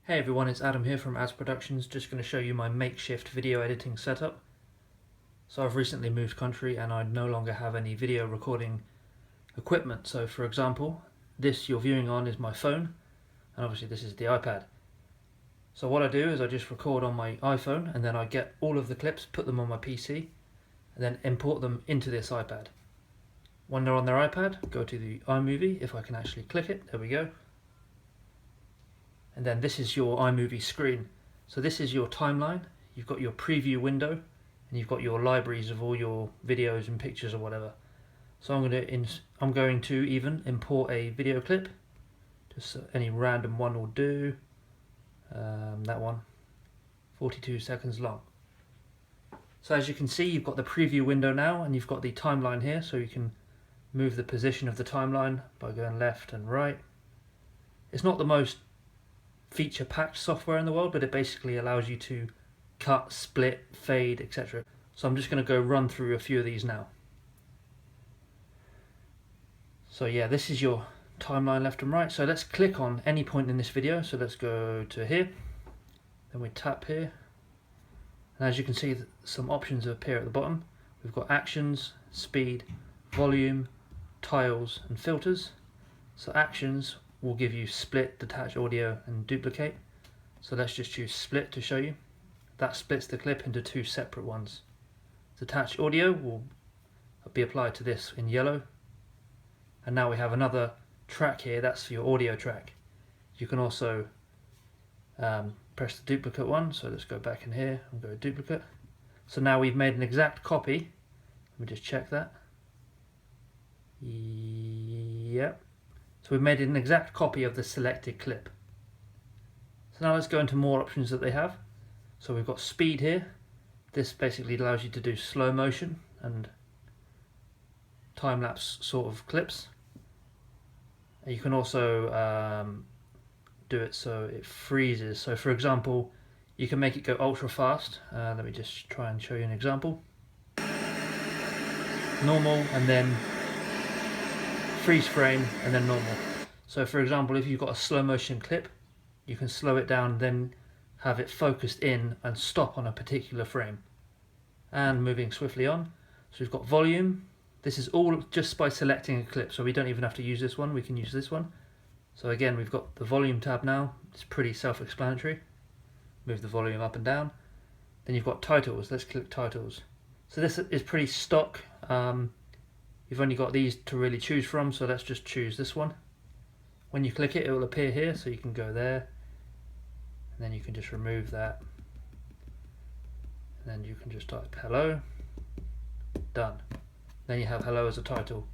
Hey everyone, it's Adam here from As Productions, just going to show you my makeshift video editing setup. So I've recently moved country and I no longer have any video recording equipment. So for example, this you're viewing on is my phone, and obviously this is the iPad. So what I do is I just record on my iPhone and then I get all of the clips, put them on my PC, and then import them into this iPad. When they're on their iPad, go to the iMovie, if I can actually click it, there we go. And then this is your iMovie screen. So this is your timeline. You've got your preview window and you've got your libraries of all your videos and pictures or whatever. So I'm going to even import a video clip. Just any random one will do. That one, 42 seconds long. So as you can see, you've got the preview window now and you've got the timeline here, so you can move the position of the timeline by going left and right. It's not the most feature-packed software in the world, but it basically allows you to cut, split, fade, etc. So I'm just going to go run through a few of these now. So yeah, this is your timeline left and right. So let's click on any point in this video. So let's go to here, then we tap here, and as you can see, some options appear at the bottom. We've got actions, speed, volume, tiles, and filters. So actions will give you split, detach audio, and duplicate. So let's just choose split to show you. That splits the clip into two separate ones. Detach audio will be applied to this in yellow. And now we have another track here, that's for your audio track. You can also press the duplicate one, so let's go back in here and go duplicate. So now we've made an exact copy. Let me just check that. Yep. So we've made an exact copy of the selected clip. So now let's go into more options that they have. So we've got speed here. This basically allows you to do slow motion and time-lapse sort of clips. And you can also do it so it freezes. So for example, you can make it go ultra fast. Let me just try and show you an example. Normal, and then freeze frame, and then normal. So for example, if you've got a slow motion clip, you can slow it down, then have it focused in and stop on a particular frame. And moving swiftly on. So we've got volume. This is all just by selecting a clip, so we don't even have to use this one, we can use this one. So again, we've got the volume tab now. It's pretty self-explanatory. Move the volume up and down. Then you've got titles. Let's click titles. So this is pretty stock. You've only got these to really choose from, so let's just choose this one. When you click it, it will appear here, so you can go there, and then you can just remove that, and then you can just type hello, done. Then you have hello as a title.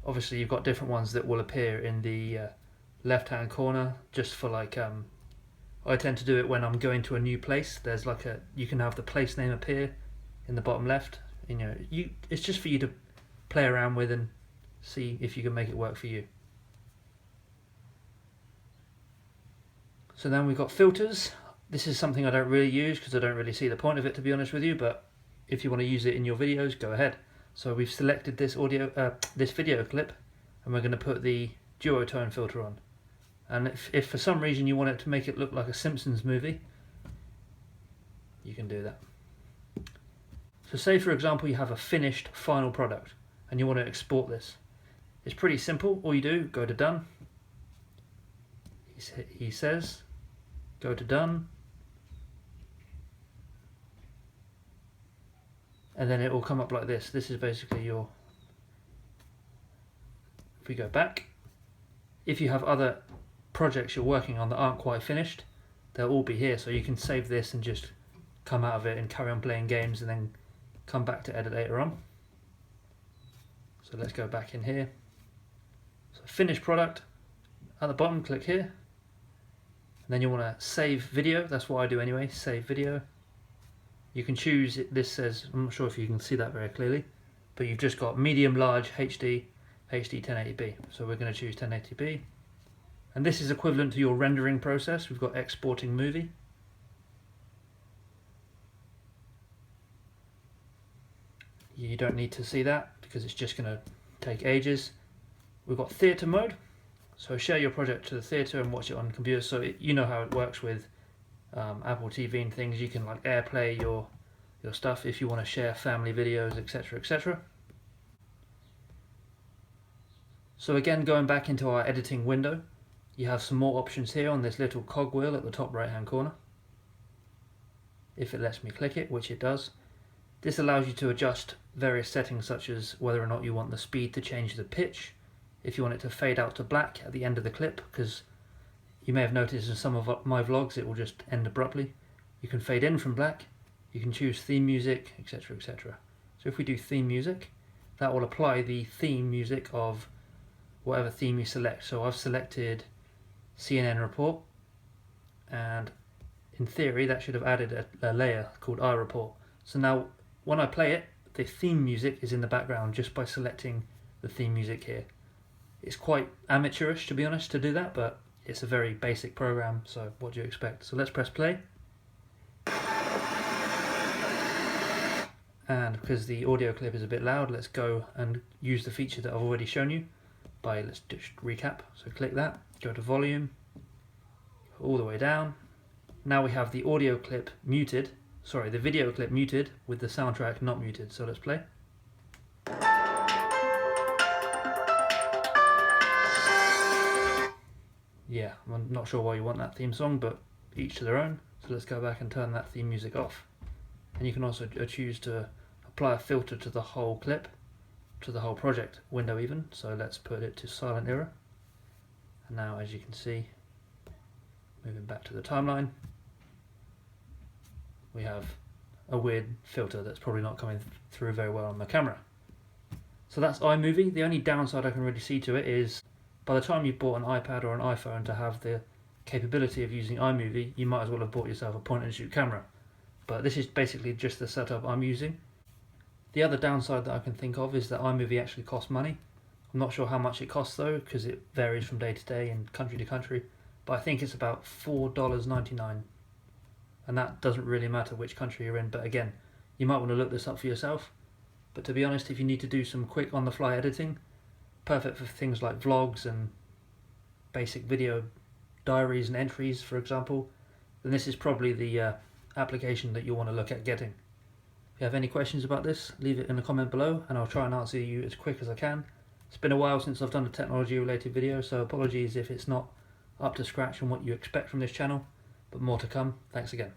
Obviously you've got different ones that will appear in the left hand corner, just for like, I tend to do it when I'm going to a new place. There's like you can have the place name appear in the bottom left. You know, it's just for you to play around with and see if you can make it work for you. So then we've got filters. This is something I don't really use because I don't really see the point of it, to be honest with you, but if you want to use it in your videos, go ahead. So we've selected this this video clip, and we're going to put the duotone filter on. And if for some reason you want it to make it look like a Simpsons movie, you can do that. So say for example you have a finished final product and you want to export this. It's pretty simple. All you do, go to done. He says, go to done. And then it will come up like this. This is basically your, if we go back, if you have other projects you're working on that aren't quite finished, they'll all be here. So you can save this and just come out of it and carry on playing games and then come back to edit later on. So let's go back in here. So finished product, at the bottom click here. And then you want to save video, that's what I do anyway, save video. You can choose, this says, I'm not sure if you can see that very clearly, but you've just got medium, large, HD, HD 1080p. So we're going to choose 1080p. And this is equivalent to your rendering process. We've got exporting movie. You don't need to see that because it's just going to take ages. We've got theatre mode. So share your project to the theatre and watch it on computer. So you know how it works with Apple TV and things. You can like AirPlay your stuff if you want to share family videos, etc., etc. So again, going back into our editing window, you have some more options here on this little cogwheel at the top right hand corner. If it lets me click it, which it does. This allows you to adjust various settings such as whether or not you want the speed to change the pitch, if you want it to fade out to black at the end of the clip, because you may have noticed in some of my vlogs it will just end abruptly. You can fade in from black, you can choose theme music, etc., etc. So if we do theme music, that will apply the theme music of whatever theme you select. So I've selected CNN Report, and in theory that should have added a layer called iReport. So now when I play it, the theme music is in the background just by selecting the theme music here. It's quite amateurish, to be honest, to do that, but it's a very basic program, so what do you expect? So let's press play. And because the audio clip is a bit loud, let's go and use the feature that I've already shown you by, let's just recap. So click that, go to volume, all the way down. Now we have the audio clip muted, sorry, the video clip muted with the soundtrack not muted. So let's play. Yeah, I'm not sure why you want that theme song, but each to their own. So let's go back and turn that theme music off. And you can also choose to apply a filter to the whole clip, to the whole project window even. So let's put it to silent era. And now, as you can see, moving back to the timeline, we have a weird filter that's probably not coming through very well on the camera. So that's iMovie. The only downside I can really see to it is by the time you've bought an iPad or an iPhone to have the capability of using iMovie, you might as well have bought yourself a point and shoot camera. But this is basically just the setup I'm using. The other downside that I can think of is that iMovie actually costs money. I'm not sure how much it costs though, because it varies from day to day and country to country, but I think it's about $4.99. And that doesn't really matter which country you're in, but again, you might want to look this up for yourself. But to be honest, if you need to do some quick on-the-fly editing, perfect for things like vlogs and basic video diaries and entries, for example, then this is probably the application that you'll want to look at getting. If you have any questions about this, leave it in the comment below and I'll try and answer you as quick as I can. It's been a while since I've done a technology related video, so apologies if it's not up to scratch on what you expect from this channel, but more to come. Thanks again.